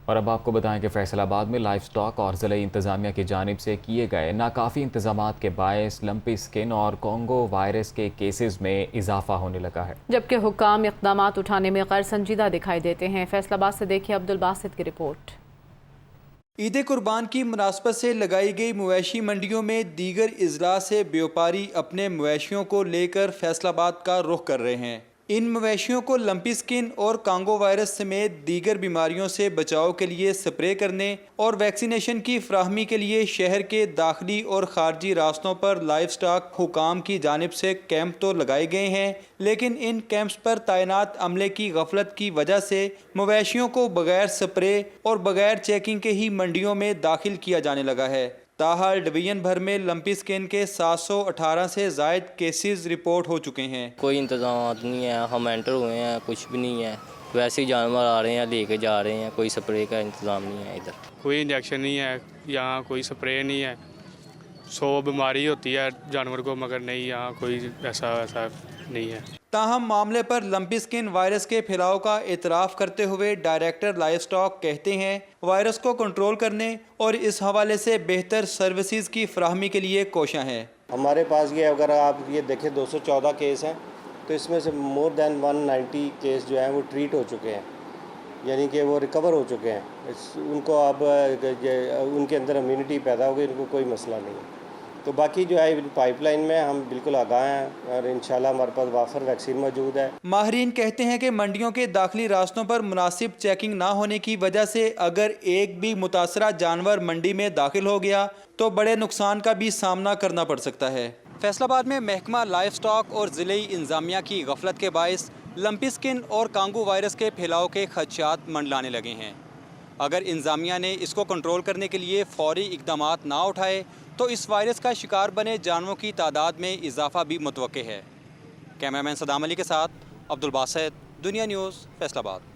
اور اب آپ کو بتائیں کہ فیصل آباد میں لائف سٹاک اور ضلعی انتظامیہ کی جانب سے کیے گئے ناکافی انتظامات کے باعث لمپی سکن اور کونگو وائرس کے کیسز میں اضافہ ہونے لگا ہے، جبکہ حکام اقدامات اٹھانے میں غیر سنجیدہ دکھائی دیتے ہیں۔ فیصل آباد سے دیکھیے عبدالباسط کی رپورٹ۔ عید قربان کی مناسبت سے لگائی گئی مویشی منڈیوں میں دیگر اضلاع سے بیوپاری اپنے مویشیوں کو لے کر فیصل آباد کا رخ کر رہے ہیں۔ ان مویشیوں کو لمپی سکن اور کانگو وائرس سمیت دیگر بیماریوں سے بچاؤ کے لیے سپرے کرنے اور ویکسینیشن کی فراہمی کے لیے شہر کے داخلی اور خارجی راستوں پر لائف سٹاک حکام کی جانب سے کیمپ تو لگائے گئے ہیں، لیکن ان کیمپس پر تعینات عملے کی غفلت کی وجہ سے مویشیوں کو بغیر سپرے اور بغیر چیکنگ کے ہی منڈیوں میں داخل کیا جانے لگا ہے۔ تاحال ڈویژن بھر میں لمپی سکن کے 718 سے زائد کیسز رپورٹ ہو چکے ہیں۔ کوئی انتظامات نہیں ہے، ہم انٹر ہوئے ہیں، کچھ بھی نہیں ہے، ویسے ہی جانور آ رہے ہیں لے کے جا رہے ہیں، کوئی سپرے کا انتظام نہیں ہے ادھر۔ کوئی انجیکشن نہیں ہے یہاں، کوئی سپرے نہیں ہے۔ 100 بیماری ہوتی ہے جانور کو، مگر نہیں یہاں کوئی ایسا نہیں ہے۔ تاہم معاملے پر لمپی سکن وائرس کے پھیلاؤ کا اعتراف کرتے ہوئے ڈائریکٹر لائف سٹاک کہتے ہیں وائرس کو کنٹرول کرنے اور اس حوالے سے بہتر سروسز کی فراہمی کے لیے کوشاں ہیں۔ ہمارے پاس یہ اگر آپ یہ دیکھیں 214 کیس ہیں تو اس میں سے مور دین 190 کیس جو ہیں وہ ٹریٹ ہو چکے ہیں، یعنی کہ وہ ریکور ہو چکے ہیں۔ ان کو اب ان کے اندر امیونٹی پیدا ہو گئی، ان کو کوئی مسئلہ نہیں ہے۔ تو باقی جو ہے پائپ لائن میں ہم بالکل آگاہ ہیں اور انشاءاللہ ہمارے پاس وافر ویکسین موجود ہے۔ ماہرین کہتے ہیں کہ منڈیوں کے داخلی راستوں پر مناسب چیکنگ نہ ہونے کی وجہ سے اگر ایک بھی متاثرہ جانور منڈی میں داخل ہو گیا تو بڑے نقصان کا بھی سامنا کرنا پڑ سکتا ہے۔ فیصل آباد میں محکمہ لائف سٹاک اور ضلعی انتظامیہ کی غفلت کے باعث لمپی سکن اور کانگو وائرس کے پھیلاؤ کے خدشات منڈلانے لگے ہیں۔ اگر انتظامیہ نے اس کو کنٹرول کرنے کے لیے فوری اقدامات نہ اٹھائے تو اس وائرس کا شکار بنے جانوروں کی تعداد میں اضافہ بھی متوقع ہے۔ کیمرہ مین صدام علی کے ساتھ عبدالباسط، دنیا نیوز، فیصل آباد۔